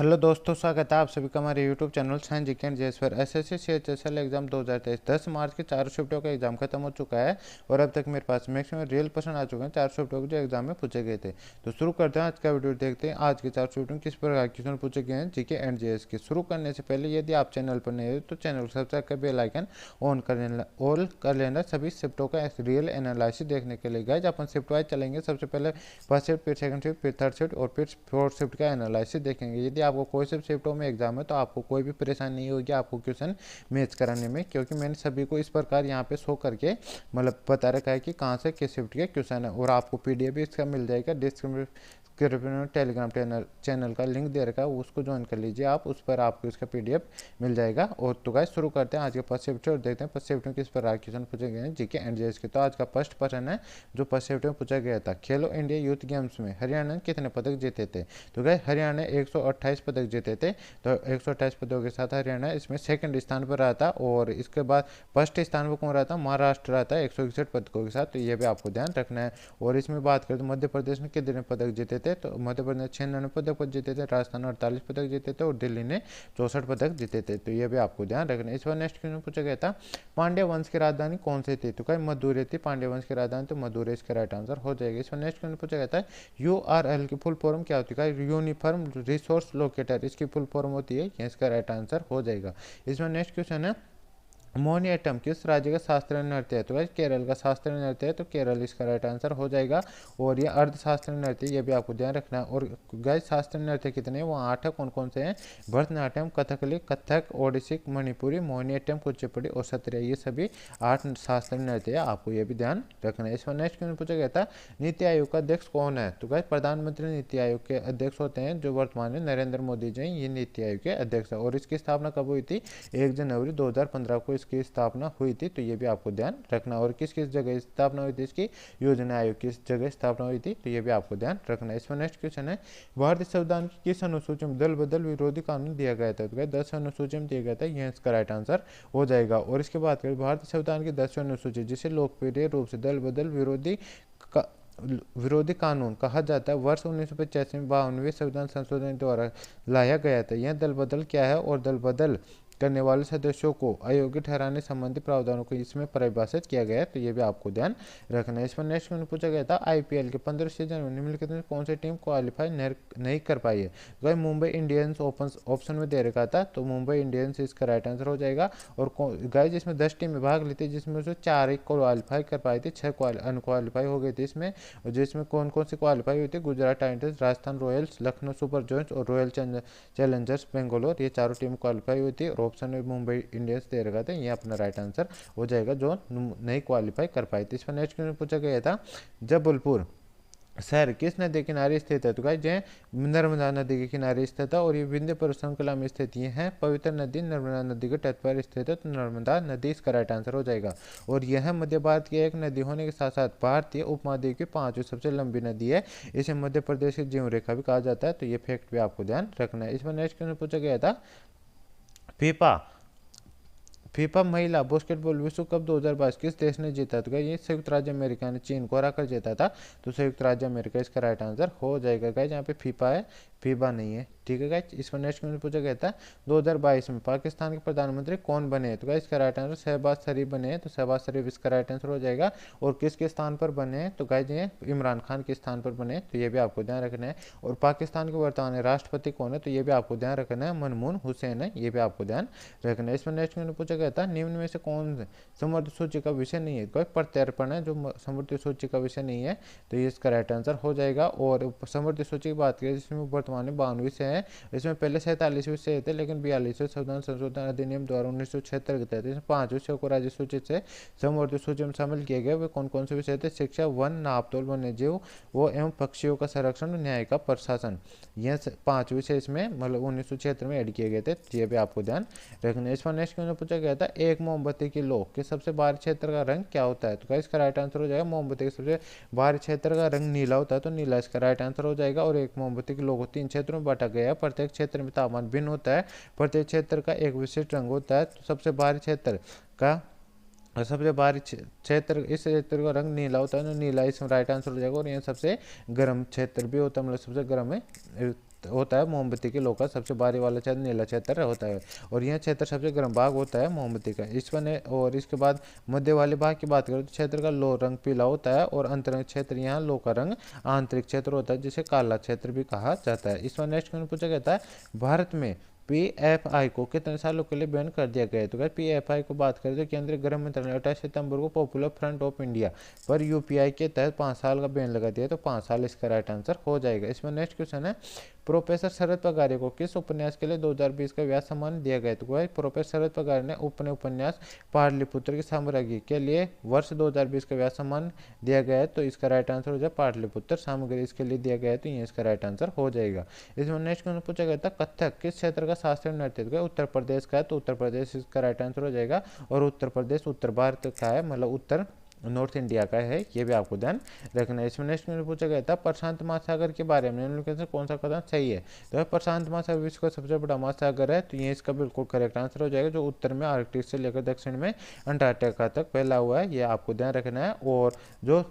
Hello दोस्तों, स्वागत है आप सभी का हमारे YouTube channel science G and JS पर। एसएससी सीएचएसएल एग्जाम 2023 10 मार्च के चारों शिफ्टों का एग्जाम खत्म हो चुका है और अब तक मेरे पास मैक्सिमम रियल क्वेश्चन आ चुके हैं चार शिफ्टों के जो एग्जाम में पूछे गए थे। तो शुरू करते हैं आज का वीडियो। देखते हैं आज के चार शिफ्टों में किस प्रकार के क्वेश्चन पूछे गए हैं जीके एंड जेएस के। शुरू करने से पहले यदि आप चैनल पर नए हो तो चैनल को सब्सक्राइब कर बेल आइकन ऑन कर लेना सभी शिफ्टों का रियल एनालिसिस देखने के लिए। गाइस अपन शिफ्ट वाइज चलेंगे। सबसे पहले फर्स्ट शिफ्ट, फिर सेकंड शिफ्ट, फिर थर्ड शिफ्ट और फिर फोर्थ शिफ्ट का एनालिसिस देखेंगे। यदि आपको कोई से शिफ्टों में एग्जाम है तो आपको कोई भी परेशानी नहीं होगी आपको क्वेश्चन मैच कराने में, क्योंकि मैंने सभी को इस प्रकार यहाँ पे शो करके मतलब बता रखा है कि कहाँ से किस शिफ्ट के क्वेश्चन है। और आपको पीडीएफ भी इसका मिल जाएगा डिस्क्रिप्शन में। टेलीग्राम चैनल का लिंक दे रखा है, उसको ज्वाइन कर लीजिए आप, उस पर आपको इसका पीडीएफ मिल जाएगा। और तो गाइस शुरू करते हैं आज के फर्स्ट शिफ्ट और देखते हैं फर्स्ट शिफ्ट में किस प्रकार क्वेश्चन पूछे गए हैं जीके एंड जेएस के। तो आज का फर्स्ट प्रश्न है जो फर्स्ट शिफ्ट में पूछा गया था, खेलो इंडिया यूथ गेम्स में हरियाणा ने कितने पदक जीते थे। तो गाइस हरियाणा ने 128 पदक जीते थे। तो 128 पदकों के साथ हरियाणा इसमें सेकंड स्थान पर रहा था। और इसके बाद फर्स्ट स्थान पर कौन रहा था, महाराष्ट्र रहा था 161 पदकों के साथ। तो ये भी आपको ध्यान रखना है। और इसमें बात करें तो मध्य प्रदेश ने कितने पदक जीते थे, तो मध्य प्रदेश 96 पदक जीते थे, राजस्थान 48 पदक जीते थे और दिल्ली ने 64 पदक जीते थे। तो ये भी आपको ध्यान रखना है। इस बार नेक्स्ट क्वेश्चन पूछा गया था, पांड्य वंश की राजधानी कौन सी थी। तो कहीं मदुरै थी पांड्य वंश की राजधानी, तो मदुरै इसका राइट आंसर हो जाएगा। इस बार नेक्स्ट क्वेश्चन पूछा गया था, यूआरएल की फुल फॉर्म क्या होती है। यूनिफॉर्म रिसोर्स लोकेटर इसकी फुल फॉर्म होती है, ये इसका राइट आंसर हो जाएगा। इसमें नेक्स्ट क्वेश्चन है, मोहिनीअट्टम किस राज्य का शास्त्रीय नृत्य है। तो भाई केरल का शास्त्रीय नृत्य है, तो केरल इसका राइट आंसर हो जाएगा। और ये अर्धशास्त्रीय नृत्य, ये भी आपको ध्यान रखना है। और गाइस शास्त्रीय नृत्य कितने हैं, वो 8 है। कौन कौन से हैं, भरतनाट्यम, कथकली, कथक, ओडिसी, मणिपुरी, मोहिनीअट्टम, कुचिपुड़ी और सत्रिया, ये सभी 8 शास्त्रीय नृत्य है, आपको ये भी ध्यान रखना है। इसमें नेक्स्ट क्वेश्चन पूछा गया था, नीति आयोग का अध्यक्ष कौन है। तो गाइस प्रधानमंत्री नीति आयोग के अध्यक्ष होते हैं जो वर्तमान में नरेंद्र मोदी जी, ये नीति आयोग के अध्यक्ष है। और इसकी स्थापना कब हुई थी, 1 जनवरी 2015 को इसकी स्थापना हुई थी। तो ये भी आपको ध्यान रखना। और किस किस जगह स्थापना हुई थी इसकी, योजना आयोग किस जगह स्थापना हुई थी, तो ये भी आपको ध्यान रखना है। इसमें नेक्स्ट क्वेश्चन है, भारतीय संविधान की किस अनुसूची में दल बदल विरोधी कानून दिया गया था। तो 10 अनुसूची में दिया गया था, यह इसका राइट आंसर हो जाएगा। और इसके बाद करें भारतीय संविधान की 10वीं अनुसूची जिसे लोकप्रिय रूप से दल बदल विरोधी कानून कहा जाता है, वर्ष 1985 में 52वें संविधान संशोधन द्वारा लाया गया था। यह दल बदल क्या है और दल बदल करने वाले सदस्यों को अयोग्य ठहराने संबंधी प्रावधानों को इसमें परिभाषित किया गया है। तो ये भी आपको ध्यान रखना है। इसमें नेक्स्ट क्वेश्चन पूछा गया था, आईपीएल के 15 सीजन में निम्नलिखित में कौन सी टीम क्वालिफाई नहीं कर पाई है। तो मुंबई इंडियंस ऑप्शन में दे रखा था, तो मुंबई इंडियंस इसका राइट आंसर हो जाएगा। और गाइस इसमें 10 टीमें भाग ली थी, जिसमें से 4 ही क्वालिफाई कर पाई थी, 6 अनक्वालिफाई हो गई थी इसमें। जिसमें कौन कौन सी क्वालिफाई हुई थी, Gujarat Titans, Rajasthan Royals, Lucknow super joints और रॉयल चैलेंजर्स बेंगलोर, ये चारों टीम क्वालिफाई हुई थी। और ऑप्शन में मुंबई इंडियंस दे रखा था, ये अपना राइट आंसर हो जाएगा जो नहीं क्वालिफाई कर पाई थी। इस पर नेक्स्ट क्वेश्चन पूछा गया था, जबलपुर शहर किस नदी के किनारे स्थित है। तो गाइस ये नर्मदा नदी के किनारे स्थित है और ये विंध्य पर्वत श्रृंखला में स्थित ये है। पवित्र नदी नर्मदा नदी के तट पर स्थित है, तो नर्मदा नदी इसका राइट आंसर हो जाएगा। और यह मध्य भारत की एक नदी होने के साथ साथ भारतीय उपमहाद्वीप की 5वीं सबसे लंबी नदी है। इसे मध्य प्रदेश की जीवन रेखा भी कहा जाता है। तो ये फैक्ट भी आपको ध्यान रखना है। इसमें नेक्स्ट क्वेश्चन पूछा गया था, फीफा फीफा महिला बास्केटबॉल विश्व कप 2022 किस देश ने जीता। तो ये संयुक्त राज्य अमेरिका ने चीन को हराकर जीता था। तो संयुक्त राज्य अमेरिका इसका राइट आंसर हो जाएगा। गाइस यहाँ पे फीफा है, फीबा नहीं है, ठीक है गाइस। इस पर नेक्स्ट क्वेश्चन पूछा गया था, 2022 में पाकिस्तान के प्रधानमंत्री कौन बने। तो गाइस इसका राइट आंसर शहबाज शरीफ बने हैं, तो शहबाज शरीफ इसका राइट आंसर हो जाएगा। और किसके स्थान पर बने हैं, तो गाइस ये इमरान खान के स्थान पर बने, तो ये भी आपको ध्यान रखना है। और पाकिस्तान के वर्तमान राष्ट्रपति कौन है, तो ये भी आपको ध्यान रखना है, मनमोहन हुसैन है, ये भी आपको ध्यान रखना है। इसमें नेक्स्ट क्वेश्चन पूछा गया था, निम्न में से कौन समृद्ध सूची का विषय नहीं है। कोई प्रत्यर्पण है जो समृद्ध सूची का विषय नहीं है, तो ये इसका राइट आंसर हो जाएगा। और समृद्ध सूची की बात करें जिसमें वर्तमान में 52 विषय है, इसमें पहले 47 विषय थे, लेकिन 42वें संविधान संशोधन अधिनियम द्वारा 1976 के तहत इसमें 5 विषयों को राज्य सूची से समवर्ती सूची में शामिल किए गए। वे कौन कौन से विषय थे, शिक्षा, वन, नापतोल, वन्यजीव वो एवं पक्षियों का संरक्षण, न्याय का प्रशासन, यह 5 विषय इसमें मतलब 1976 में ऐड किए गए थे। ये भी आपको ध्यान रखना है। इस पर नेक्स्ट क्वेश्चन पूछा गया था, एक मोमबत्ती की लौ के सबसे बाहरी क्षेत्र का रंग क्या होता है। तो इसका राइट आंसर हो जाएगा, मोमबत्ती के सबसे बाहरी क्षेत्र का रंग नीला होता है, तो नीला इसका राइट आंसर हो जाएगा। और एक मोमबत्ती की लौ को 3 क्षेत्रों में बांटा गया है, प्रत्येक क्षेत्र में तापमान भिन्न होता है, प्रत्येक क्षेत्र का एक विशिष्ट रंग होता है। तो सबसे बाहरी क्षेत्र का सबसे बाहरी क्षेत्र इस क्षेत्र का रंग नीला होता है, तो नीला इसमें राइट आंसर हो जाएगा। और यह सबसे गर्म क्षेत्र भी होता है, मतलब सबसे गर्म है होता है मोमबत्ती की लौ का सबसे बाहरी वाला क्षेत्र नीला क्षेत्र होता है, और यह क्षेत्र सबसे गर्म भाग होता है मोमबत्ती का। और इसके बाद मध्य वाले भाग की बात करें तो क्षेत्र का लौ रंग पीला होता है, और अंतरंग क्षेत्र यहाँ लौ का रंग आंतरिक क्षेत्र होता है, जिसे काला क्षेत्र भी कहा जाता है। इस पर नेक्स्ट क्वेश्चन पूछा गया था, भारत में पीएफआई को कितने सालों के लिए बैन कर दिया गया है? तो पीएफआई को बात करें तो केंद्रीय गृह मंत्रालय ने 28 सितंबर को पॉपुलर फ्रंट ऑफ इंडिया पर यूपीआई के तहत 5 साल का बैन लगा दिया, तो 5 साल इसका राइट आंसर हो जाएगा। इसमें नेक्स्ट क्वेश्चन है, प्रोफेसर शरद पगारे को किस उपन्यास के लिए 2020 का व्यास सम्मान दिया गया? तो प्रोफेसर शरद पगारे ने अपने उपन्यास पाटलिपुत्र की साम्राज्ञी के लिए वर्ष 2020 का व्यास सम्मान दिया गया है, तो इसका राइट आंसर हो जाए पाटलिपुत्र सामग्री इसके लिए दिया गया है, तो ये इसका राइट आंसर हो जाएगा। इसमें नेक्स्ट क्वेश्चन पूछा गया था, कथक किस क्षेत्र का शास्त्रीय नृत्य है? उत्तर प्रदेश का है, तो उत्तर प्रदेश इसका राइट आंसर हो जाएगा। और उत्तर प्रदेश उत्तर भारत का है, मतलब उत्तर नॉर्थ इंडिया का है, ये भी आपको ध्यान रखना है। इसमें नेक्स्ट में पूछा गया था, प्रशांत महासागर के बारे में निम्नलिखित से कौन सा कथन सही है? तो प्रशांत महासागर विश्व का सबसे बड़ा महासागर है, तो ये इसका बिल्कुल करेक्ट आंसर हो जाएगा, जो उत्तर में आर्कटिक से लेकर दक्षिण में अंटार्कटिका तक फैला हुआ है, ये आपको ध्यान रखना है। और जो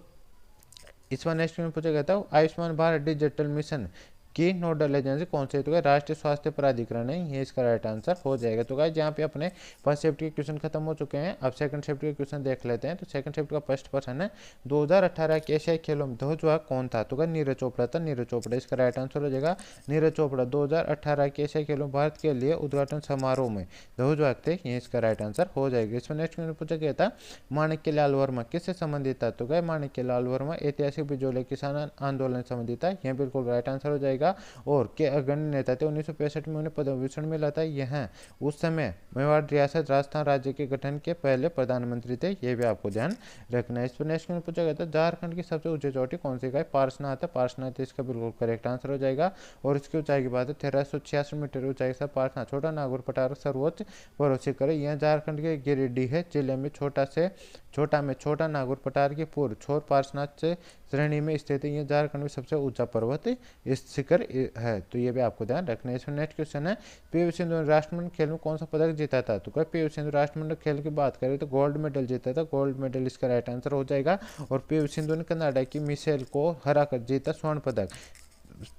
इसमें नेक्स्ट में पूछा गया था, आयुष्मान भारत डिजिटल मिशन की नोडल एजेंसी कौन सी है? तो राष्ट्रीय स्वास्थ्य प्राधिकरण है, ये इसका राइट आंसर हो जाएगा। तो गाइस यहाँ पे अपने फर्स्ट शिफ्ट के क्वेश्चन खत्म हो चुके हैं, अब सेकंड शिफ्ट के क्वेश्चन देख लेते हैं। तो सेकंड शिफ्ट का फर्स्ट क्वेश्चन है, 2018 के एशियाई खेलों में ध्वजवाहक कौन था? तो नीरज चोपड़ा था, नीरज चोपड़ा इसका राइट आंसर हो जाएगा। नीरज चोपड़ा 2018 के एशियाई खेलों भारत के लिए उद्घाटन समारोह में ध्वजवाहक थे, ये इसका राइट आंसर हो जाएगा। इसमें नेक्स्ट क्वेश्चन पूछा गया था, माणिक्य लाल वर्मा किससे संबंधित था? तो माणिक्य लाल वर्मा ऐतिहासिक बिजोले किसान आंदोलन से संबंधित था, यह बिल्कुल राइट आंसर हो जाएगा। और के अग्रणी नेता थे, 1965 में उन्हें पद्म विभूषण मिला था, यह उस समय मेवाड़ रियासत राजस्थान राज्य के गठन के पहले प्रधानमंत्री थे, ये भी आपको ध्यान रखना है। इस पर नेक्स्ट में पूछा गया था, झारखंड की सबसे ऊंची चोटी कौन सी है? पार्श्वनाथ है, पार्श्वनाथ इसका बिल्कुल करेक्ट आंसर हो जाएगा। और इसकी ऊंचाई की बात है 1386 मीटर ऊंचाई से पार्श्वनाथ छोटा नागौर पठार सर्वोच्च पर्वत शिखर है, यह झारखंड के गिरिडीह जिले में छोटा नागौर पठार की पूर्व छोर पार्श्वनाथ से श्रेणी में स्थित है, यह झारखंड में सबसे ऊंचा पर्वत इस शिखर है, तो ये भी आपको ध्यान रखना है। इसमें नेक्स्ट क्वेश्चन है, पीवी सिंधु ने राष्ट्रमंडल खेल में कौन सा पदक जीता था? तो पीवी सिंधु राष्ट्रमंडल खेल की बात करें तो गोल्ड मेडल जीता था, गोल्ड मेडल इसका राइट आंसर हो जाएगा। और पीवी सिंधु ने कनाडा की मिशेल को हराकर जीता स्वर्ण पदक।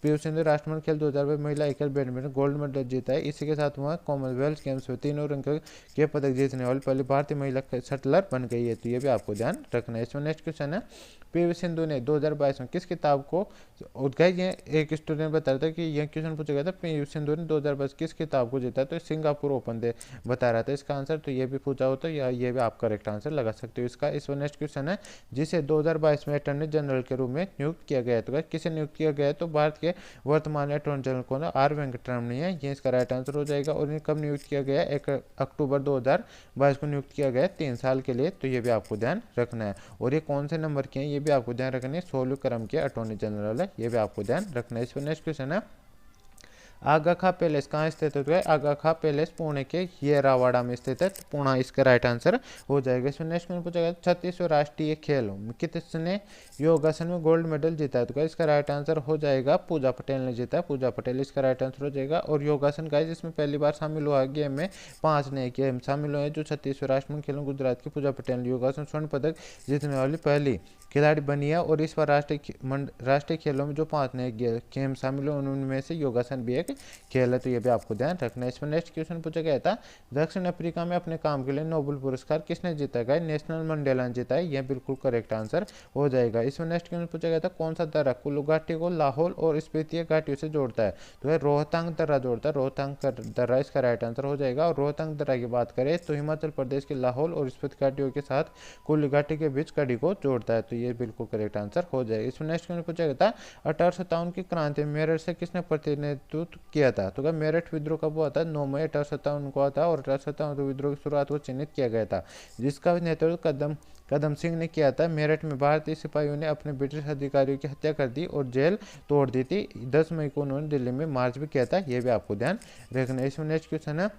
पीवी सिंधु राष्ट्रमंडल खेल 2000 महिला एकल बैडमिंटन गोल्ड मेडल जीता है, इसी के साथ वह कॉमनवेल्थ गेम्स में तीनों रंग के पदक जीतने वाली पहली भारतीय महिला शटलर बन गई है, तो ये भी आपको ध्यान रखना है। इसमें नेक्स्ट क्वेश्चन है, पीवी सिंधु ने 2022 में किस किताब को ये एक स्टूडेंट बता रहा था कि यह क्वेश्चन पूछा गया था, पीवी सिंधु ने 2022 किस किताब को जीता? तो सिंगापुर ओपन दे बता रहा था इसका आंसर, तो ये भी पूछा हो तो ये भी आप करेक्ट आंसर लगा सकते हो इसका। इस नेक्स्ट क्वेश्चन है, जिसे 2022 में अटॉर्नी जनरल के रूप में नियुक्त किया गया, तो किसे नियुक्त किया गया? तो भारत के वर्तमान अटॉर्नी जनरल को आर वेंकटरमण है, ये इसका राइट आंसर हो जाएगा। और इन्हें कब नियुक्त किया गया? 1 अक्टूबर 2022 को नियुक्त किया गया 3 साल के लिए, तो ये भी आपको ध्यान रखना है। और ये कौन से नंबर के हैं ये भी आपको ध्यान रखना है, 16वें क्रम के अटॉर्नी जनरल है, ये भी आपको ध्यान रखना है। इस पर नेक्स्ट क्वेश्चन है, आगा खा पैलेस कहाँ स्थित है? आगा खा पैलेस पुणे के येरावाड़ा में स्थित है, तो पुणे इसका राइट आंसर हो जाएगा। इसमें नेक्स्ट में पूछा गया 36वें राष्ट्रीय खेल किसने योगासन में गोल्ड मेडल जीता है? तो इसका राइट आंसर हो जाएगा पूजा पटेल ने जीता है, पूजा पटेल इसका राइट आंसर हो जाएगा। और योगासन का इसमें पहली बार शामिल हुआ गेम में 5 नए गेम शामिल हुए, जो 36वें राष्ट्रीय खेलों गुजरात की पूजा पटेल ने योगासन स्वर्ण पदक जीतने वाली पहली खिलाड़ी बनी है। और इस बार राष्ट्रीय खेलों में जो 5 नए गेम शामिल हुए उनमें से योगासन भी एक खेल है, तो ये भी आपको ध्यान रखना है। इसमें नेक्स्ट क्वेश्चन पूछा गया था, दक्षिण अफ्रीका में अपने काम के लिए नोबेल पुरस्कार किसने जीता है? नेशनल मंडेला ने जीता है, यह बिल्कुल करेक्ट आंसर हो जाएगा। इसमें नेक्स्ट क्वेश्चन पूछा गया था, कौन सा दर्रा कुल्लू घाटी को लाहौल और स्पीति घाटियों से जोड़ता है? तो रोहतांग दर्रा जोड़ता है, रोहतांग दर्रा इसका राइट आंसर हो जाएगा। और रोहतांग दर्रा की बात करें तो हिमाचल प्रदेश के लाहौल और स्पीति घाटियों के साथ कुल्लू घाटी के बीच कड़ी को जोड़ता है, तो ये बिल्कुल करेक्ट आंसर हो जाएगा। इसमें नेक्स्ट क्वेश्चन पूछा गया था, 1857 की क्रांति मेरठ से किसने प्रतिनिधित्व किया था? तो मेरठ विद्रोह कब हुआ था? 9 मई 1857 को हुआ था। और 1857 विद्रोह की शुरुआत को चिन्हित किया गया था, जिसका नेतृत्व कदम सिंह ने किया था। मेरठ में भारतीय सिपाहियों ने अपने ब्रिटिश अधिकारियों की हत्या कर दी और जेल तोड़ दी थी। 10 मई को उन्होंने दिल्ली में मार्च भी किया था, यह भी आपको ध्यान रखना है। इसमें नेक्स्ट क्वेश्चन है,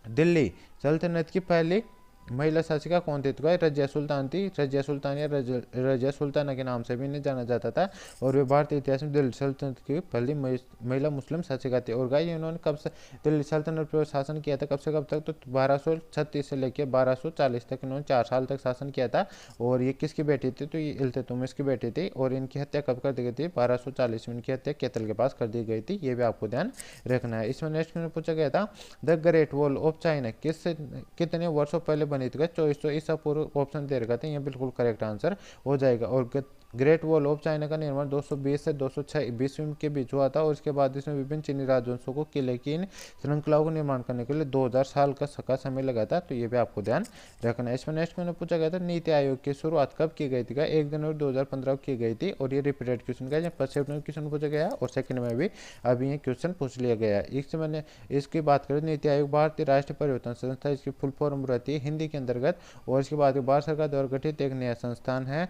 दिल्ली सल्तनत की पहली महिला शासिका कौन थी? तो भाई रजिया सुल्तान थी। रजिया सुल्तान या रजिया सुल्ताना के नाम से भी इन्हें जाना जाता था और वे भारतीय इतिहास में दिल्ली सल्तनत की पहली महिला मुस्लिम शासिका थी। और गाय इन्होंने कब से दिल्ली सल्तनत पर शासन किया था, कब से कब तक? तो 1236 से लेकर 1240 तक इन्होंने 4 साल तक शासन किया था। और ये किसकी बेटी थी? तो ये इल्तुतमिश की बेटी थी। और इनकी हत्या कब कर दी गई थी? 1240 में इनकी हत्या केतल के पास कर दी गई थी। ये भी आपको ध्यान रखना है। इसमें नेक्स्ट में पूछा गया था the great wall of China कितने वर्षों पहले बनी थी? 2400 ईसा पूर्व ऑप्शन दे रखा था, ये बिल्कुल करेक्ट आंसर हो जाएगा। और ग्रेट वॉल ऑफ चाइना का निर्माण 220 से 206 ईस्वी के बीच हुआ था और इसके बाद इसमें विभिन्न चीनी राजवंशों को किले की इन श्रृंखलाओं को निर्माण करने के लिए 2000 साल का समय लगा था। तो ये भी आपको ध्यान रखना है। इसमें नेक्स्ट मैंने पूछा गया था नीति आयोग की शुरुआत कब की गई थी? 1 जनवरी 2015 की गई थी और ये रिपीटेड क्वेश्चन का फर्स्ट चैप्टर में क्वेश्चन पूछा गया और सेकंड में भी अभी ये क्वेश्चन पूछ लिया गया है। इससे मैंने इसकी बात करें नीति आयोग भारतीय राष्ट्रीय परिवर्तन संस्था, इसकी फुल फॉर्म रहती है हिंदी के अंतर्गत। और इसके बाद भारत सरकार द्वारा गठित एक नया संस्थान है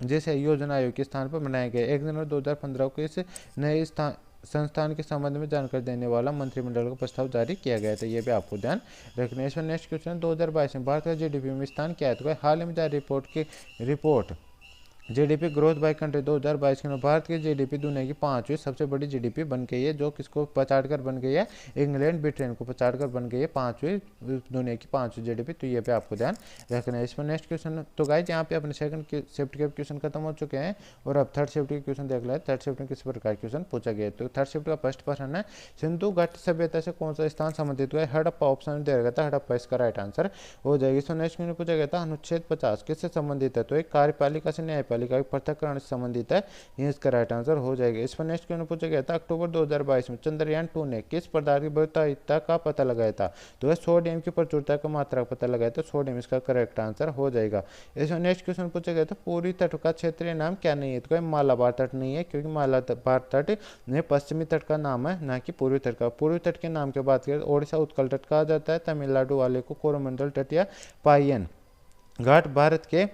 जिसे योजना आयोग के स्थान पर बनाया गया। 1 जनवरी 2015 को इस नए संस्थान के संबंध में जानकारी देने वाला मंत्रिमंडल का प्रस्ताव जारी किया गया था। ये भी आपको ध्यान रखना है। इसमें नेक्स्ट क्वेश्चन 2022 में भारत का जीडीपी में स्थान क्या है? तो हाल ही में जारी report GDP growth by country 2022 के अनुसार भारत की जीडीपी दुनिया की 5वीं सबसे बड़ी जीडीपी बन गई है, जो किसको पछाड़कर बन गई है? इंग्लैंड ब्रिटेन को पछाड़कर बन गई है 5वीं दुनिया की 5वीं जीडीपी। तो ये पे आपको ध्यान रखना है। इसमें नेक्स्ट क्वेश्चन तो गाइस यहाँ पे अपने सेकंड शिफ्ट के क्वेश्चन खत्म हो चुके हैं और अब थर्ड शिफ्ट के क्वेश्चन देख लें। थर्ड शिफ्ट में किस प्रकार क्वेश्चन पूछा गया? तो थर्ड शिफ्ट का फर्स्ट प्रश्न है सिंधु घाटी सभ्यता से कौन सा स्थान संबंधित हुआ है? हड़प्पा ऑप्शन दे रखा था, हड़प्पा इसका राइट आंसर हो जाएगी। इसमें नेक्स्ट में पूछा गया था अनुच्छेद 50 किससे संबंधित है? तो एक कार्यपालिका से न्यायपालिका पृथककरण से संबंधित है, ये इसका राइट आंसर हो जाएगा। इस पर नेक्स्ट क्वेश्चन पूछा गया था अक्टूबर 2022 में चंद्रयान 2 ने किस पदार्थ की बहुतायिता का पता लगाया था? तो है सोडियम की प्रचुरता का मात्रा का पता लगाया था, सोडियम इसका करेक्ट आंसर हो जाएगा। इसमें नेक्स्ट क्वेश्चन पूछा गया था पूर्वी तट का क्षेत्रीय नाम क्या नहीं है? तो मालाबार तट नहीं है, क्योंकि मालाबार तट ने पश्चिमी तट का नाम है, ना कि पूर्वी तट का। पूर्वी तट के नाम की बात करें ओडिशा उत्कल तट कहा जाता है, तमिलनाडु वाले को कोरोमंडल तट या पायन घाट, भारत के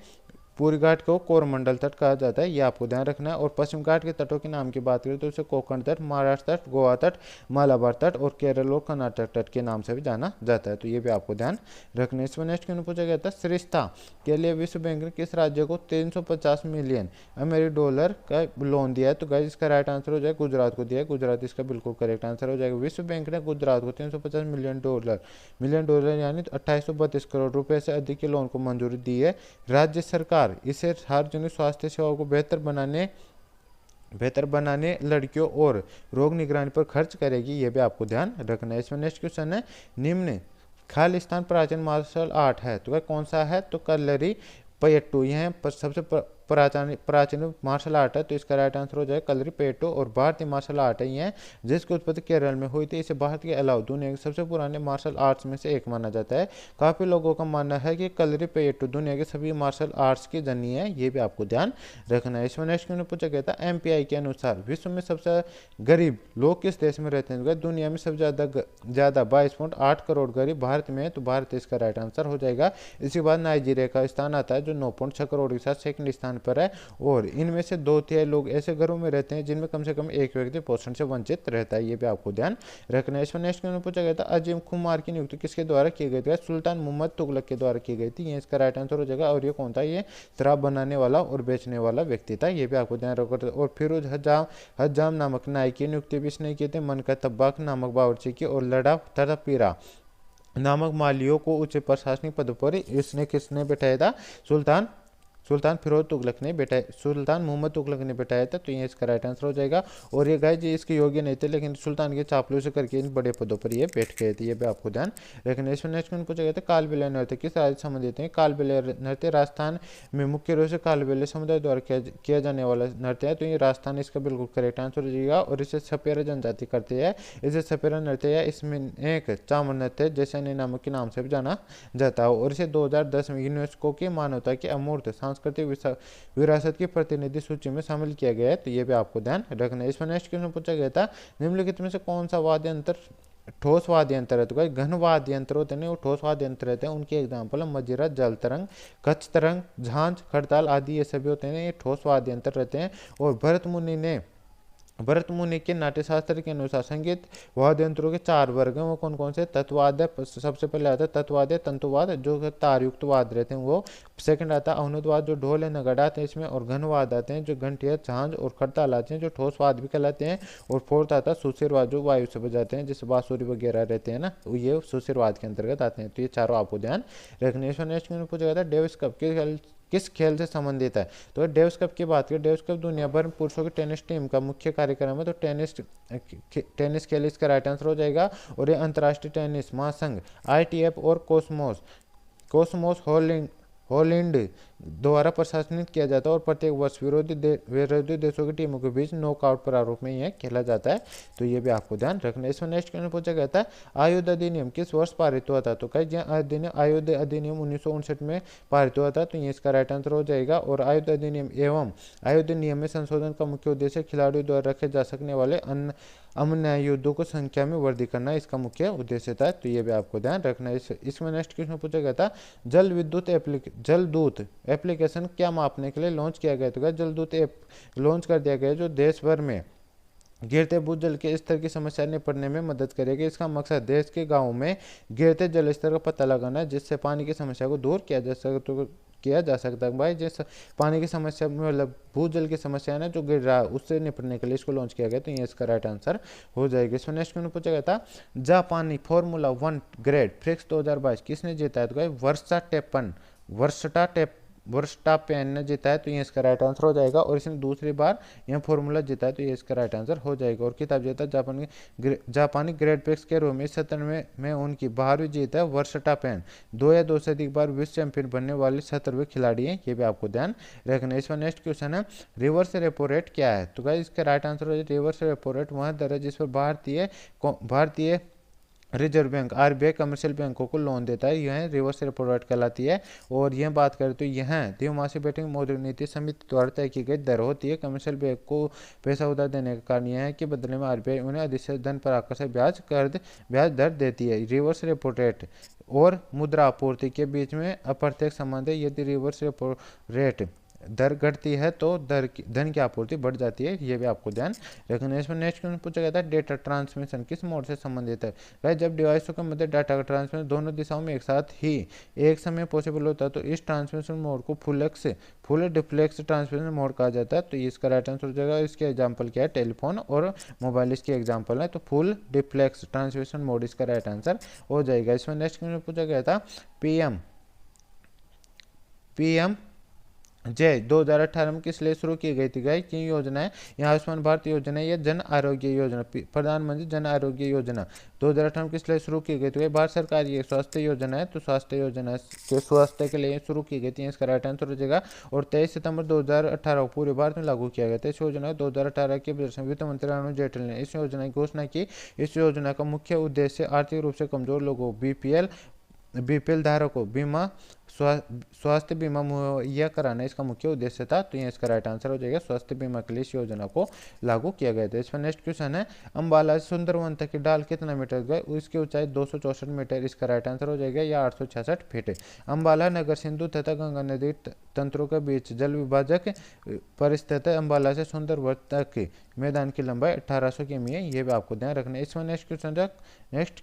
पूर्वी घाट को कोरमंडल तट कहा जाता है, ये आपको ध्यान रखना है। और पश्चिम घाट के तटों के नाम की बात करें तो इसे कोंकण तट, महाराष्ट्र तट, गोवा तट, मालाबार तट और केरल और कर्नाटक तट के नाम से भी जाना जाता है। तो ये भी आपको ध्यान रखना है। इसमें नेक्स्ट क्वेश्चन पूछा गया था सरिस्ता के लिए विश्व बैंक ने किस राज्य को 350 मिलियन अमेरिकी डॉलर का लोन दिया है? तो गाइस इसका राइट आंसर हो जाएगा गुजरात को दिया है, गुजरात इसका बिल्कुल करेक्ट आंसर हो जाएगा। विश्व बैंक ने गुजरात को 350 मिलियन डॉलर यानी 2832 करोड़ रुपए से अधिक के लोन को मंजूरी दी है। राज्य सरकार इसे सार्वजनिक स्वास्थ्य सेवाओं को बेहतर बनाने लड़कियों और रोग निगरानी पर खर्च करेगी, ये भी आपको ध्यान रखना है। इसमें नेक्स्ट क्वेश्चन है निम्न खालिस्तान प्राचीन मार्शल आर्ट है तो वह कौन सा है? तो कलरी पयट्टू, यह सबसे प्राचीन मार्शल आर्ट है, तो इसका राइट आंसर हो जाएगा कलरी पयट्टू। और भारतीय मार्शल आर्ट है यह, जिसकी उत्पत्ति केरल में हुई थी। इसे भारत के अलावा दुनिया के सबसे पुराने मार्शल आर्ट्स में से एक माना जाता है। काफी लोगों का मानना है कि कलरी पयट्टू दुनिया के सभी मार्शल आर्ट्स की जननी है, ये भी आपको ध्यान रखना है। इसमें नेक्स्ट क्वेश्चन पूछा गया था एमपीआई के अनुसार विश्व में सबसे गरीब लोग किस देश में रहते हैं? दुनिया में सबसे ज्यादा 22.8 करोड़ गरीब भारत में है, तो भारत इसका राइट आंसर हो जाएगा। इसके बाद नाइजीरिया का स्थान आता है जो 9.6 करोड़ के साथ सेकंड स्थान पर है। और इनमें से 2/3 लोग ऐसे घरों में रहते हैं जिनमें कम से कम एक व्यक्ति पोषण से वंचित रहता है, ये भी आपको ध्यान रखना है। इसमें नेक्स्ट क्वेश्चन पूछा गया था अजीम खुमार की नियुक्ति किसके द्वारा की गई थी? सुल्तान मोहम्मद तुगलक के द्वारा की गई थी, ये इसका राइट आंसर हो जाएगा। और ये कौन था? ये शराब बनाने वाला और बेचने वाला व्यक्ति था, ये भी आपको ध्यान रखना। और फिरोज हज्जाम नामक नाई की नियुक्ति भी इसने की थी। मनका तब्बाक नामक बावर्ची की और लड़ा तथा पीरा नामक मालियों को उच्च प्रशासनिक पद पर इसने किसने बैठाया था? सुल्तान मोहम्मद तुगलक ने बैठाया था, तो ये इसका राइट आंसर हो जाएगा। और ये गाय जी इसके योग्य नहीं थे, लेकिन सुल्तान के चापलूसी करके इन बड़े पदों पर ये बैठ गए थे, ये भी आपको ध्यान रखना। इसमें नेक्स्ट क्वेश्चन पूछा गया था कालबेलिया नृत्य किस राज्य से संबंधित है? कालबेलिया नृत्य राजस्थान में मुख्य रूप से कालबेलिया समुदाय द्वारा किया जाने वाला नृत्य है, तो ये राजस्थान इसका बिल्कुल करेक्ट आंसर हो जाएगा। और इसे सपेरा जनजाति करती है, इसे सपेरा नृत्य है, इसमें एक चामर नृत्य जैसे अन्य नामों के नाम से भी जाना जाता है। और इसे 2010 में यूनेस्को की मानवता की अमूर्त सांस्कृतिक विरासत की प्रतिनिधि सूची में शामिल किया गया है, तो ये भी आपको ध्यान रखना है। इसमें नेक्स्ट क्वेश्चन पूछा गया था निम्नलिखित में से कौन सा वाद्य यंत्र ठोस वाद्य यंत्र है? तो घन वाद्य यंत्र होते हैं वो ठोस वाद्य यंत्र रहते हैं, उनके एग्जाम्पल है मजीरा, जल तरंग, कच्छ तरंग, झांझ, खड़ताल आदि, ये सभी होते हैं ये ठोस वाद्य यंत्र रहते हैं। और भरत मुनि ने भरत मुनि के नाट्यशास्त्र के अनुसार संगीत वाद्य यंत्रों के 4 वर्ग हैं। वो कौन कौन से? तत्वाद है, सबसे पहले आता है तत्वाद, तंतुवाद जो तारयुक्त वाद्य रहते हैं वो। सेकंड आता है अवनुतवाद जो ढोल है नगाड़े आते हैं इसमें। और घनवाद आते हैं जो घंटी है झांझ और खड़ताल आते हैं जो ठोस वाद भी कहलाते हैं। और फोर्थ आता है सुशिरवाद जो वायु से बजाते हैं जैसे बांसुरी वगैरह रहते हैं ना, ये सुशिरवाद के अंतर्गत आते हैं। तो ये चारों आपको ध्यान रखने। इसमें नेक्स्ट क्वेश्चन पूछा गया था डेविस कप किस खेल से संबंधित है? तो डेविस कप की बात करें, डेविस कप दुनिया भर में पुरुषों की टेनिस टीम का मुख्य कार्यक्रम है। तो टेनिस खेल इसका राइट आंसर हो जाएगा। और ये अंतर्राष्ट्रीय टेनिस महासंघ ITF और कोसमोस कोसमोस हॉलैंड द्वारा प्रशासित किया जाता है। और प्रत्येक वर्ष विरोधी देशों की टीमों के बीच नॉकआउट प्रारूप में यह खेला जाता है। तो ये भी आपको ध्यान रखना है। इसमें नेक्स्ट क्वेश्चन पूछा गया था आयुध अधिनियम किस वर्ष पारित हुआ था? तो कई आयुध अधिनियम 1959 में पारित हुआ था। तो ये इसका राइट आंसर हो जाएगा। और आयुध अधिनियम एवं आयुध नियम में संशोधन का मुख्य उद्देश्य खिलाड़ियों द्वारा रखे जा सकने वाले अमन्य युद्धों को संख्या में वृद्धि करना इसका मुख्य उद्देश्य था। तो ये भी आपको ध्यान रखना है। इसमें नेक्स्ट क्वेश्चन पूछा गया था जलदूत एप्लीकेशन क्या मापने के लिए लॉन्च किया गया? तो जलदूत ऐप लॉन्च कर दिया गया जो देश भर में गिरते भूजल के स्तर की समस्या निपटने में मदद करेगी। इसका मकसद देश के गांवों में गिरते जल स्तर का पता लगाना है जिससे पानी की समस्या को दूर किया जा सकता है भाई। जैसे पानी की समस्या मतलब भूजल की समस्या है ना जो गिर रहा है उससे निपटने के लिए इसको लॉन्च किया गया। तो ये इसका राइट आंसर हो जाएगा। इसमें नेक्स्ट क्वेश्चन पूछा गया था जापानी फॉर्मूला 1 ग्रेड प्रिक्स 2022 किसने जीता है? तो वर्स्टापेन ने जीता है। तो ये इसका राइट आंसर हो जाएगा। और इसने दूसरी बार यह फॉर्मूला जीता है। तो ये इसका राइट आंसर हो जाएगा। और किताब जीता जापानी ग्रेड प्रिक्स के रूप में इस सत्र में उनकी 12वीं जीत है। वर्स्टापेन 2 या 2 से अधिक बार विश्व चैंपियन बनने वाले 17वें खिलाड़ी हैं। ये भी आपको ध्यान रखना है। इसमें नेक्स्ट क्वेश्चन है रिवर्स रेपो रेट क्या है? तो गाइस इसका राइट आंसर हो जाएगा रिवर्स रेपो रेट वह दर है जिस पर भारतीय रिजर्व बैंक RBI कमर्शियल बैंकों को लोन देता है। यह रिवर्स रेपो रेट कहलाती है। और यह बात करें तो यह द्विमासिक बेटिंग मौद्रिक नीति समिति द्वारा तय की गई दर होती है। कमर्शियल बैंक को पैसा उधार देने का कारण यह है कि बदले में RBI उन्हें अधिशेष धन पर आकर्षक ब्याज दर देती है। रिवर्स रेपो रेट और मुद्रा आपूर्ति के बीच में अप्रत्यक्ष संबंध है। यदि रिवर्स रेपो रेट दर घटती है तो धन की आपूर्ति बढ़ जाती है। ये भी आपको ध्यान रखना है। इसमें नेक्स्ट क्वेश्चन पूछा गया था डेटा ट्रांसमिशन किस मोड से संबंधित है? भाई जब डिवाइसों के मध्य डाटा का ट्रांसमिशन दोनों दिशाओं में एक साथ ही एक समय पॉसिबल होता है तो इस ट्रांसमिशन मोड को फुल डिप्लेक्स ट्रांसमिशन मोड कहा जाता है। तो इसका राइट आंसर हो जाएगा। इसके एग्जाम्पल क्या है? टेलीफोन और मोबाइल इसके एग्जाम्पल है। तो फुल डिप्लेक्स ट्रांसमिशन मोड इसका राइट आंसर हो जाएगा। इसमें नेक्स्ट क्वेश्चन पूछा गया था पीएम जय 2018 में किस लिए शुरू की गई थी? गाइस ये योजना है यह आयुष्मान भारत योजना है या जन आरोग्य योजना प्रधानमंत्री जन आरोग्य योजना 2018 में किस लिए शुरू की गई थी? भारत सरकार ये स्वास्थ्य योजना है। तो स्वास्थ्य योजना के स्वास्थ्य के लिए शुरू की गई थी। इसका राइट आंसर हो जाएगा। और 23 सितंबर 2018 को पूरे भारत में लागू किया गया था। इस योजना 2018 के बजट में वित्त मंत्री अरुण जेटली ने इस योजना की घोषणा की। इस योजना का मुख्य उद्देश्य आर्थिक रूप से कमजोर लोगों BPL धारकों स्वास्थ्य बीमा मुहैया कराना इसका मुख्य उद्देश्य था। तो ये इसका राइट आंसर हो जाएगा। स्वास्थ्य बीमा के लिए इस योजना को लागू किया गया था। इसमें नेक्स्ट क्वेश्चन है अंबाला से सुंदरवन तक की ढाल कितना मीटर गए? उसकी ऊंचाई 264 मीटर इसका राइट आंसर हो जाएगा या 866 फीट। अंबाला नगर सिंधु तथा गंगा नदी तंत्रों के बीच जल विभाजक पर स्थित है। अंबाला से सुंदरवन तक मैदान की लंबाई 1800 किमी है। ये भी आपको ध्यान रखना है। इसमें नेक्स्ट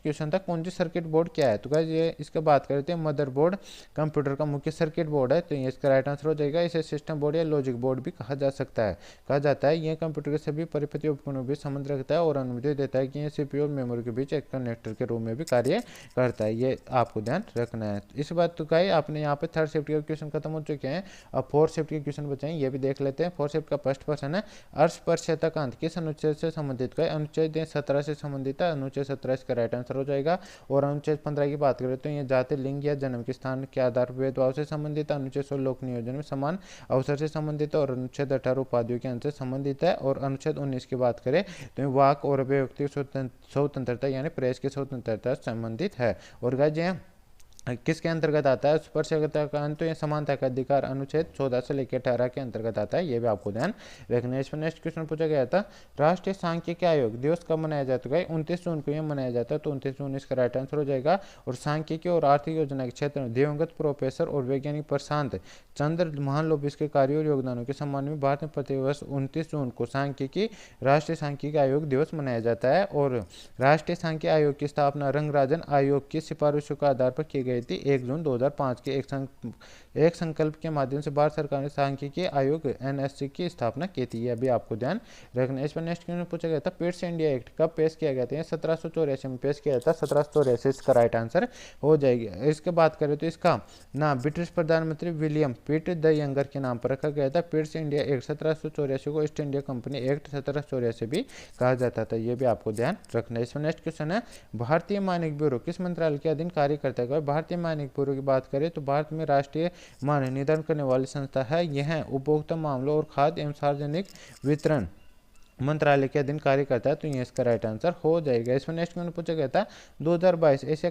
क्वेश्चन था कौन सी सर्किट बोर्ड क्या है? तो गाइस ये इसका बात करते हैं मदरबोर्ड कंप्यूटर का मुख्य सर्किट बोर्ड है। तो ये इसका राइट आंसर हो जाएगा। इसे सिस्टम बोर्ड या लॉजिक बोर्ड भी कहा जाता है। यह कंप्यूटर के सभी परिपथ उपकरणों के बीच संबंध रखता है और अनुमति देता है कि यह CPU और मेमोरी के बीच एक कनेक्टर के रूप में भी कार्य करता है। ये आपको ध्यान रखना है। इस बात तो गाइस आपने यहाँ पे थर्ड शिफ्ट के क्वेश्चन खत्म हो चुके हैं। अब फोर्थ शिफ्ट के क्वेश्चन बचे हैं, ये भी देख लेते हैं। फोर्थ शिफ्ट का फर्स्ट क्वेश्चन है अर्धस्पर्शकांत किस अनुच्छेद से संबंधित है? अनुच्छेद 17 से संबंधित है। अनुच्छेद 17 इसका राइट आंसर हो जाएगा। और अनुच्छेद 15 की बात करें तो ये जाति लिंग या जन्म के स्थान के आधार पर भेदभाव से संबंधित है। अनुच्छेद 16 लोक नियोजन में समान अवसर से संबंधित है। और अनुच्छेद 18 उपाधियों के अंत से संबंधित है। और अनुच्छेद 19 की बात करें तो वाक और अभिव्यक्ति स्वतंत्रता यानी प्रेस की स्वतंत्रता से संबंधित है। और गाइस किसके अंतर्गत आता है? स्पर्शकता का अंत या समानता का अधिकार अनुच्छेद 14 से लेकर 18 के अंतर्गत आता है। ये भी आपको ध्यान रखना है। इसमें नेक्स्ट क्वेश्चन पूछा गया था, राष्ट्रीय सांख्यिकी आयोग दिवस कब मनाया जाता है? 29 जून को यह मनाया जाता है, तो 29 जून इसका राइट आंसर हो जाएगा। और सांख्यिकी और आर्थिक योजना के क्षेत्र में दिवंगत प्रोफेसर और वैज्ञानिक प्रशांत चंद्र महालनोबिस के कार्यों और योगदानों के सम्मान में भारत में प्रतिवर्ष 29 जून को सांख्यिकी राष्ट्रीय सांख्यिकी आयोग दिवस मनाया जाता है। और राष्ट्रीय सांख्यिकी आयोग की स्थापना रंगराजन आयोग की सिफारिशों के आधार पर की गई थी 1 जून 2005 के एक संकल्प के माध्यम से भारत सरकार ने सांख्यिकी आयोग एनएससी की स्थापना की थी। यह भी आपको ध्यान रखना है। इस पर नेक्स्ट क्वेश्चन पूछा गया था, पिट्स इंडिया एक्ट कब पेश किया गया था? 1784 में पेश किया था। 1784 इसका राइट आंसर हो जाएगी। इसके बात करें तो इसका नाम ब्रिटिश प्रधानमंत्री विलियम पिट द यंगर के नाम पर रखा गया था। पिट्स इंडिया एक्ट 1784 को ईस्ट इंडिया कंपनी एक्ट 1784 भी कहा जाता था। यह भी आपको ध्यान रखना है। इसमें नेक्स्ट क्वेश्चन है, भारतीय मानक ब्यूरो किस मंत्रालय के अधीन कार्य करता है? भारतीय मानक ब्यूरो की बात करें तो भारत में राष्ट्रीय मानक निर्धारण करने वाली संस्था है। यह उपभोक्ता मामलों और खाद्य एवं सार्वजनिक वितरण मंत्रालय के अधीन कार्य करता है, तो ये इसका राइट आंसर हो जाएगा। इसमें नेक्स्ट क्वेश्चन पूछा गया था, 2022 एशिया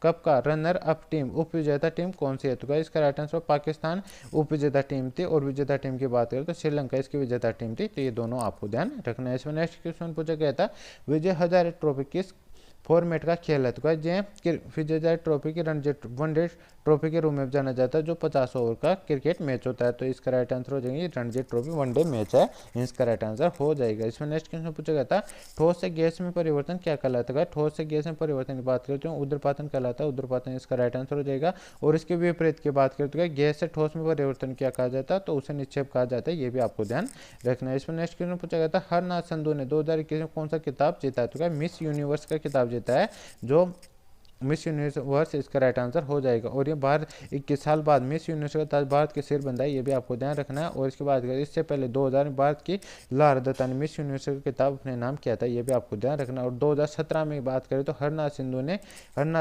कप का रनर अप टीम उप विजेता टीम कौन सी है? तो इसका राइट आंसर पाकिस्तान उप विजेता टीम थी, और विजेता टीम की बात करें तो श्रीलंका इसकी विजेता टीम थी। तो ये दोनों आपको ध्यान रखना है। इसमें नेक्स्ट क्वेश्चन पूछा गया था, विजय हजारे ट्रॉफी किस फॉर्मेट का खेल है? तो ये विजय हजारे ट्रॉफी की रणजी वनडे ट्रॉफी के रूप में जाना जाता है, जो 50 ओवर का क्रिकेट मैच होता है। तो इसका राइट आंसर हो जाएगा, रणजी ट्रॉफी वनडे मैच है, इसका राइट आंसर हो जाएगा। इसमें नेक्स्ट क्वेश्चन पूछा गया था, ठोस से गैस में परिवर्तन क्या कहलाता है? ठोस से गैस में परिवर्तन की बात करते हैं ऊर्ध्वपातन कहलाता है। ऊर्ध्वपातन इसका राइट आंसर हो जाएगा। और इसके विपरीत की बात करते हैं गैस से ठोस में परिवर्तन क्या कहा जाता है? तो उसे निक्षेप कहा जाता है। ये भी आपको ध्यान रखना है। इसमें नेक्स्ट क्वेश्चन पूछा गया था, हरनाथ संधू ने 2021 में कौन सा खिताब जीता है? तो मिस यूनिवर्स का खिताब जीता है, जो मिस यूनिवर्स इसका राइट आंसर हो जाएगा। और ये भारत 21 साल बाद मिस यूनिवर्स का ताज भारत के सिर बंधा है। ये भी आपको ध्यान रखना है। और इसके बाद इससे पहले 2000 में भारत की लारा दत्ता ने मिस यूनिवर्स का खिताब अपने नाम किया था। ये भी आपको ध्यान रखना है। और 2017 में बात करें तो हरनाथ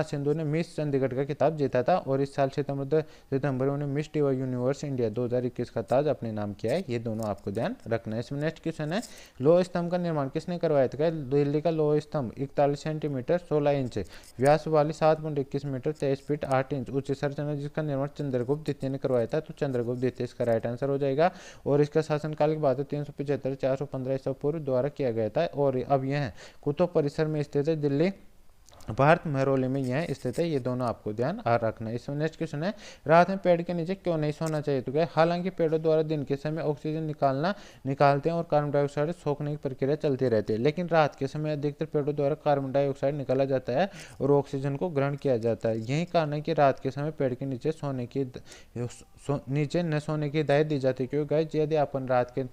सिंधु ने मिस चंडीगढ़ का खिताब जीता था। और इस साल सितंबर में उन्हें मिस डिवा यूनिवर्स इंडिया 2021 का ताज अपने नाम किया है। ये दोनों आपको ध्यान रखना है। इसमें नेक्स्ट क्वेश्चन है, लोह स्तंभ का निर्माण किसने करवाया था? दिल्ली का लोह स्तंभ 41 सेंटीमीटर 16 इंच व्यास 7.21 मीटर 23 फीट 8 इंच ऊंची संरचना, जिसका निर्माण चंद्रगुप्त द्वितीय ने करवाया था। तो चंद्रगुप्त द्वितीय इसका राइट आंसर हो जाएगा। और इसका शासनकाल की बात है 375 415 ईसा पूर्व द्वारा किया गया था। और अब यह कुतुब परिसर में स्थित है, दिल्ली भारत महरौली में यह स्थित है। ये दोनों आपको ध्यान रखना है। इसमें नेक्स्ट क्वेश्चन है, रात में पेड़ के नीचे क्यों नहीं सोना चाहिए? तो क्या, हालांकि पेड़ों द्वारा दिन के समय ऑक्सीजन निकालते हैं और कार्बन डाइऑक्साइड सोखने की प्रक्रिया चलती रहती है, लेकिन रात के समय अधिकतर पेड़ों द्वारा कार्बन डाइऑक्साइड निकाला जाता है और ऑक्सीजन को ग्रहण किया जाता है। यही कारण है कि रात के समय पेड़ के नीचे नीचे न सोने की हिदायत दी जाती है, क्योंकि यदि अपन रात के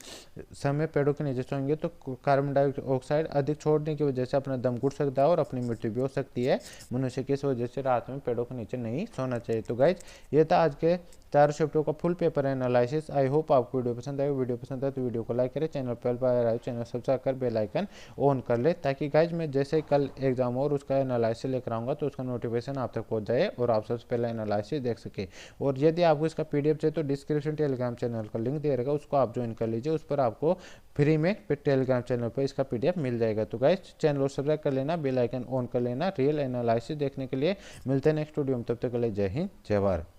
समय पेड़ों के नीचे सोएंगे तो कार्बन डाइऑक्साइड अधिक छोड़ने की वजह से अपना दम घुट सकता है और अपनी मृत्यु भी हो सकती है मनुष्य की। इस वजह से रात में पेड़ों के नीचे नहीं सोना चाहिए। तो गाइज ये था आज के 4 चैप्टरों का full paper analysis. I hope आपको वीडियो पसंद आए। वीडियो पसंद आए तो वीडियो को लाइक करें, चैनल पर आए चैनल सब्सक्राइब कर बेल आइकन ऑन कर ले, ताकि गाइज मैं जैसे कल एग्जाम और उसका एनालिसिस लेकर आऊँगा तो उसका नोटिफिकेशन आप तक पहुँच जाए और आप सबसे पहले एनालिसिस देख सके। और यदि आपको इसका PDF चाहिए तो डिस्क्रिप्शन टेलीग्राम चैनल का लिंक दे रहेगा, उसको आप ज्वाइन कर लीजिए। उस पर आपको फ्री में टेलीग्राम चैनल पर इसका PDF मिल जाएगा। तो गाइज चैनल को सब्सक्राइब कर लेना, बेल आइकन ऑन कर लेना रियल एनालिसिस देखने के लिए। मिलते हैं नेक्स्ट वीडियो में, तब तक के लिए जय हिंद जय भारत।